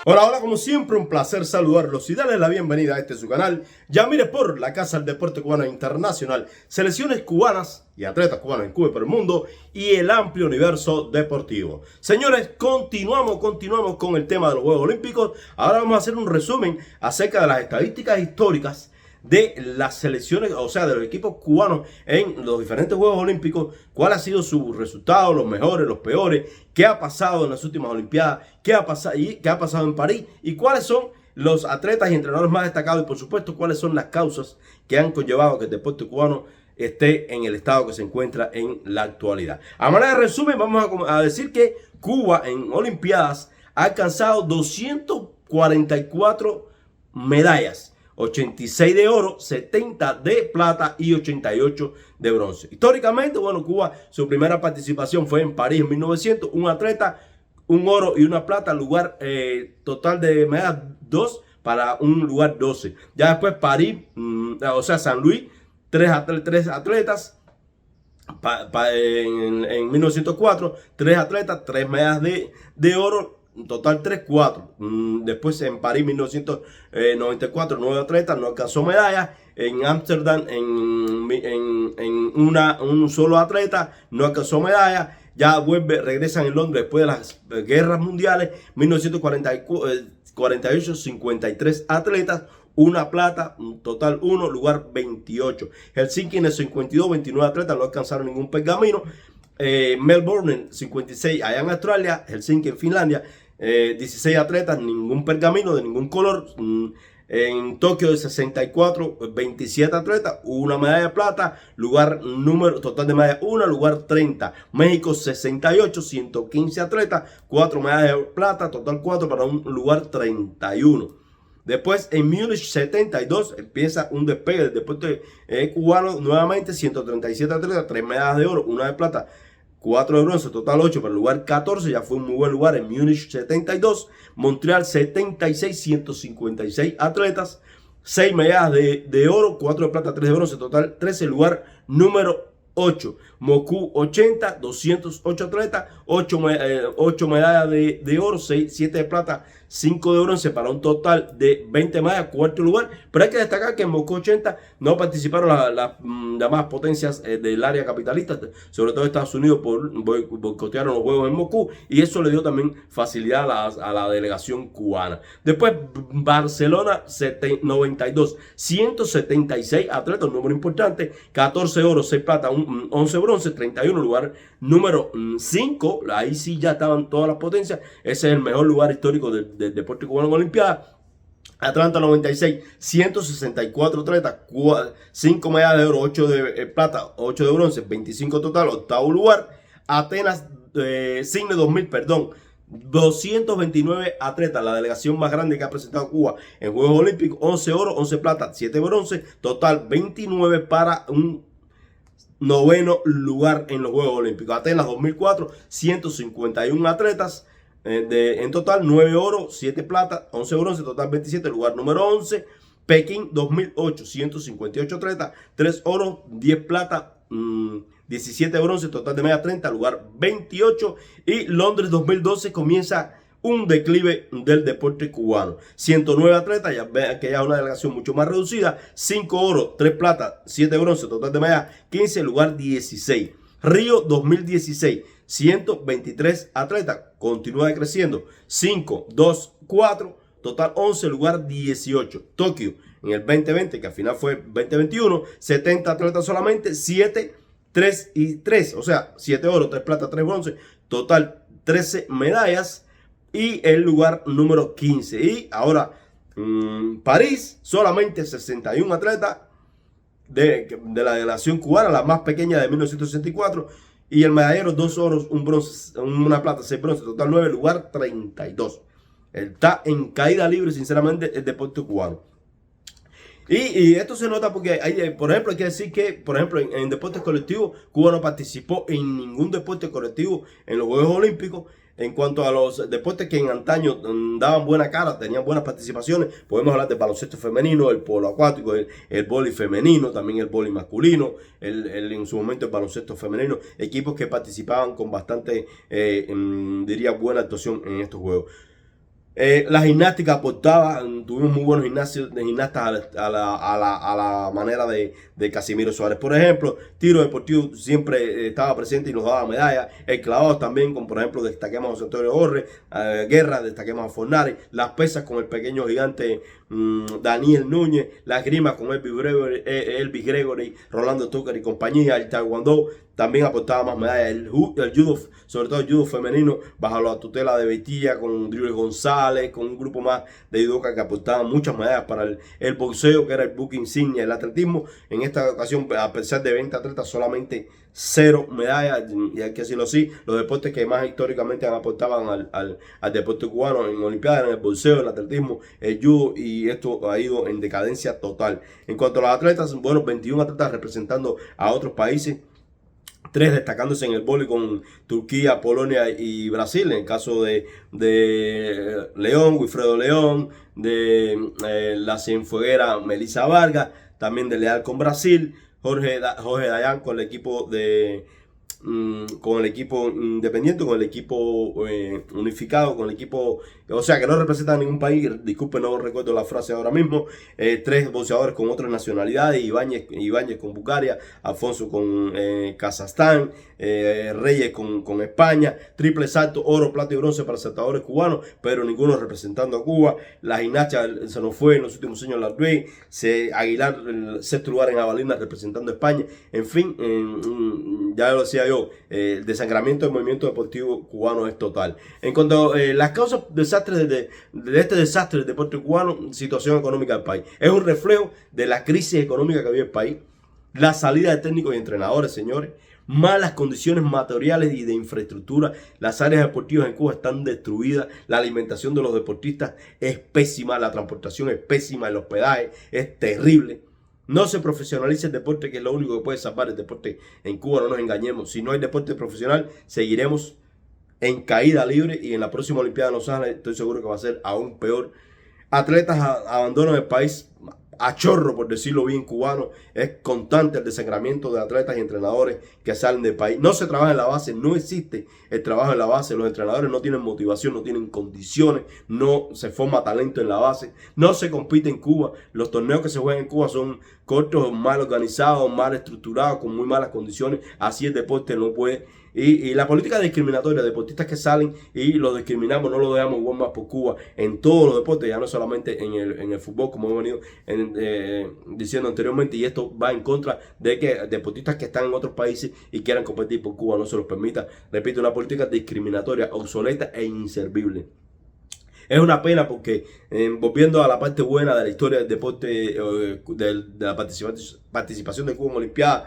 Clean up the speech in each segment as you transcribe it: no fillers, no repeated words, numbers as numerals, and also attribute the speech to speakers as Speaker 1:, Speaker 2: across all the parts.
Speaker 1: Hola, hola, como siempre, un placer saludarlos y darles la bienvenida a este su canal. Ya mire por la Casa del Deporte Cubano Internacional, selecciones cubanas y atletas cubanos en Cuba y por el mundo y el amplio universo deportivo. Señores, continuamos con el tema de los Juegos Olímpicos. Ahora vamos a hacer un resumen acerca de las estadísticas históricas de las selecciones, o sea, de los equipos cubanos en los diferentes Juegos Olímpicos, cuál ha sido su resultado, los mejores, los peores, qué ha pasado en las últimas Olimpiadas, qué ha pasado en París y cuáles son los atletas y entrenadores más destacados y por supuesto cuáles son las causas que han conllevado que el deporte cubano esté en el estado que se encuentra en la actualidad. A manera de resumen, vamos a decir que Cuba en Olimpiadas ha alcanzado 244 medallas. 86 de oro, 70 de plata y 88 de bronce. Históricamente, bueno, Cuba, su primera participación fue en París en 1900, un atleta, un oro y una plata, lugar total de medallas 2 para un lugar 12. Ya después París, o sea, San Luis, tres atletas. En 1904, 3 atletas, 3 medallas de oro. Total 3-4. Después en París 1994, 9 atletas, no alcanzó medalla. En Ámsterdam un solo atleta, no alcanzó medalla. Ya regresan en Londres después de las guerras mundiales. 1948, 53 atletas, una plata, total 1, lugar 28. Helsinki en el 52, 29 atletas, no alcanzaron ningún pergamino. Melbourne en 56, allá en Australia. Helsinki en Finlandia, 16 atletas, ningún pergamino de ningún color. En Tokio de 64, 27 atletas, una medalla de plata, total de medallas 1, lugar 30. México 68, 115 atletas, 4 medallas de plata, total 4 para un lugar 31. Después en Múnich 72 empieza un despegue del deporte cubano nuevamente, 137 atletas, 3 medallas de oro, 1 de plata, 4 de bronce, total 8 para el lugar 14, ya fue un muy buen lugar en Múnich 72, Montreal 76, 156 atletas, 6 medallas de oro, 4 de plata, 3 de bronce, total 13, lugar número 8. Moscú 80, 208 atletas, 8 medallas de oro, 7 de plata, 5 de bronce para un total de 20 medallas, cuarto lugar. Pero hay que destacar que en Moscú 80 no participaron las demás potencias del área capitalista, sobre todo Estados Unidos boicotearon los juegos en Moscú y eso le dio también facilidad a la delegación cubana. Después Barcelona 92, 176 atletas, un número importante, 14 oro, 6 plata, 11 bronce, 31 lugar número 5, ahí sí ya estaban todas las potencias, ese es el mejor lugar histórico del deporte cubano en Olimpiadas. Atlanta 96, 164 atletas, 5 medallas de oro, 8 de plata, 8 de bronce, 25 total, octavo lugar. Atenas, Sydney 2000, perdón, 229 atletas, la delegación más grande que ha presentado Cuba en Juegos Olímpicos, 11 oro, 11 plata, 7 bronce, total 29 para un noveno lugar en los Juegos Olímpicos. Atenas 2004, 151 atletas, en total 9 oro, 7 plata, 11 bronce, total 27, lugar número 11. Pekín 2008, 158 atletas, 3 oro, 10 plata, 17 bronce, total de media 30, lugar 28. Y Londres 2012 comienza un declive del deporte cubano. 109 atletas, ya vean que ya es una delegación mucho más reducida. 5 oro, 3 plata, 7 bronce, total de medalla 15, lugar 16. Río 2016, 123 atletas, continúa decreciendo. 5, 2, 4, total 11, lugar 18. Tokio en el 2020, que al final fue 2021, 70 atletas solamente, 7, 3 y 3. O sea, 7 oro, 3 plata, 3 bronce, total 13 medallas. Y el lugar número 15. Y ahora, París, solamente 61 atletas de la delegación cubana, la más pequeña de 1964. Y el medallero, 2 oros, un bronce, una plata, 6 bronce, total 9, lugar 32. Está en caída libre, sinceramente, el deporte cubano. Y esto se nota porque, por ejemplo, hay que decir que, por ejemplo, en deportes colectivos, Cuba no participó en ningún deporte colectivo en los Juegos Olímpicos. En cuanto a los deportes que en antaño daban buena cara, tenían buenas participaciones, podemos hablar del baloncesto femenino, el polo acuático, el vóley femenino, también el vóley masculino, en su momento el baloncesto femenino, equipos que participaban con bastante, diría, buena actuación en estos juegos. La gimnástica aportaba, tuvimos muy buenos gimnastas a la manera de Casimiro Suárez. Por ejemplo, tiro deportivo siempre estaba presente y nos daba medallas. El clavado también, como por ejemplo destaquemos a José Antonio Gorre, Guerra, destaquemos a Fornari. Las pesas con el pequeño gigante Daniel Núñez. La esgrima con Elvis Gregory, Rolando Tucker y compañía. El taekwondo también aportaba más medallas. El judo, sobre todo el judo femenino, bajo la tutela de Beitilla, con Drible González, con un grupo más de judoka que aportaban muchas medallas para el boxeo, que era el buque insignia. El atletismo, en esta ocasión, a pesar de 20 atletas, solamente 0 medallas, y hay que decirlo así. Los deportes que más históricamente aportaban al deporte cubano en Olimpiadas eran el boxeo, el atletismo, el judo, y esto ha ido en decadencia total. En cuanto a los atletas, bueno, 21 atletas representando a otros países, 3 destacándose en el vóley con Turquía, Polonia y Brasil. En el caso de León, Wilfredo León, de la Cienfueguera Melissa Vargas, también de Leal con Brasil, Jorge Dayan con el equipo independiente, con el equipo unificado, con el equipo, o sea, que no representa a ningún país. Disculpen, no recuerdo la frase ahora mismo. 3 boxeadores con otras nacionalidades: Ibáñez con Bulgaria, Alfonso con Kazajstán, Reyes con España. Triple salto, oro, plata y bronce para saltadores cubanos, pero ninguno representando a Cuba. La gimnasia se nos fue en los últimos años Larduey, Aguilar, el sexto lugar en jabalina representando a España. En fin, ya lo decía yo, el desangramiento del movimiento deportivo cubano es total. En cuanto a las causas de este desastre del deporte cubano, situación económica del país, es un reflejo de la crisis económica que vive el país, la salida de técnicos y entrenadores, señores, malas condiciones materiales y de infraestructura. Las áreas deportivas en Cuba están destruidas, la alimentación de los deportistas es pésima, la transportación es pésima, el hospedaje es terrible. No se profesionaliza el deporte, que es lo único que puede salvar el deporte en Cuba, no nos engañemos. Si no hay deporte profesional, seguiremos en caída libre, y en la próxima Olimpiada de Los Ángeles estoy seguro que va a ser aún peor. Atletas abandonan el país a chorro, por decirlo bien cubano. Es constante el desangramiento de atletas y entrenadores que salen del país. No se trabaja en la base, no existe el trabajo en la base. Los entrenadores no tienen motivación, no tienen condiciones, no se forma talento en la base, no se compite en Cuba. Los torneos que se juegan en Cuba son cortos, mal organizados, mal estructurados, con muy malas condiciones. Así el deporte no puede. Y la política discriminatoria, deportistas que salen y los discriminamos, no lo dejamos igual más por Cuba en todos los deportes, ya no solamente en el fútbol, como hemos venido diciendo anteriormente. Y esto va en contra de que deportistas que están en otros países y quieran competir por Cuba no se los permita. Repito, una política discriminatoria, obsoleta e inservible. Es una pena porque, volviendo a la parte buena de la historia del deporte, de la participación de Cuba en Olimpiadas,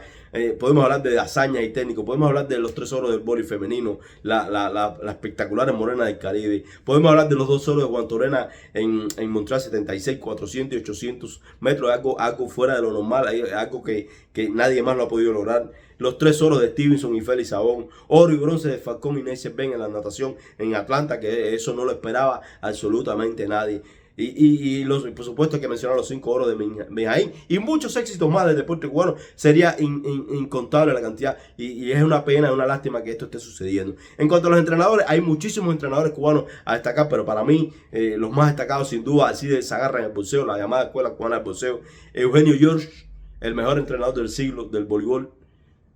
Speaker 1: podemos hablar de hazañas y técnicos, podemos hablar de los 3 oros del vóley femenino, la espectacular Morena del Caribe, podemos hablar de los 2 oros de Juan Torena en Montreal 76, 400 y 800 metros, algo fuera de lo normal, algo que nadie más lo ha podido lograr. Los 3 oros de Stevenson y Félix Sabón, oro y bronce de Falcón y Neisser Ben en la natación en Atlanta, que eso no lo esperaba absolutamente nadie. Y por supuesto hay que mencionar los 5 oros de Mijaín y muchos éxitos más del deporte cubano. Sería incontable la cantidad, y es una pena, una lástima que esto esté sucediendo. En cuanto a los entrenadores, hay muchísimos entrenadores cubanos a destacar, pero para mí los más destacados sin duda, así de Zagarra en el boxeo, la llamada Escuela Cubana del Boxeo, Eugenio George, el mejor entrenador del siglo del voleibol,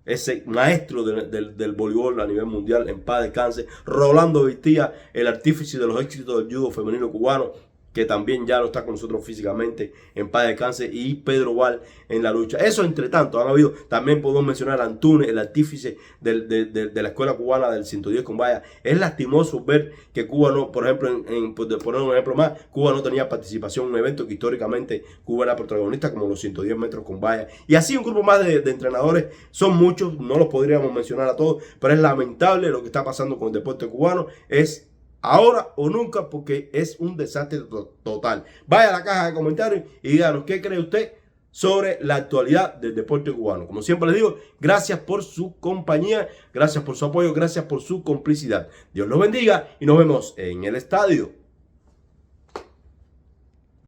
Speaker 1: ese maestro del voleibol a nivel mundial, en paz descanse. Rolando Beitilla, el artífice de los éxitos del judo femenino cubano, que también ya no está con nosotros físicamente, en paz descanse. Y Pedro Val en la lucha. Eso entre tanto han habido. También podemos mencionar a Antunes, el artífice de la escuela cubana del 110 con valla. Es lastimoso ver que Cuba no, por ejemplo, por poner un ejemplo más, Cuba no tenía participación en un evento que históricamente Cuba era protagonista, como los 110 metros con valla. Y así un grupo más de entrenadores. Son muchos, no los podríamos mencionar a todos, pero es lamentable lo que está pasando con el deporte cubano. Es ahora o nunca, porque es un desastre total. Vaya a la caja de comentarios y díganos qué cree usted sobre la actualidad del deporte cubano. Como siempre les digo, gracias por su compañía, gracias por su apoyo, gracias por su complicidad. Dios los bendiga y nos vemos en el estadio.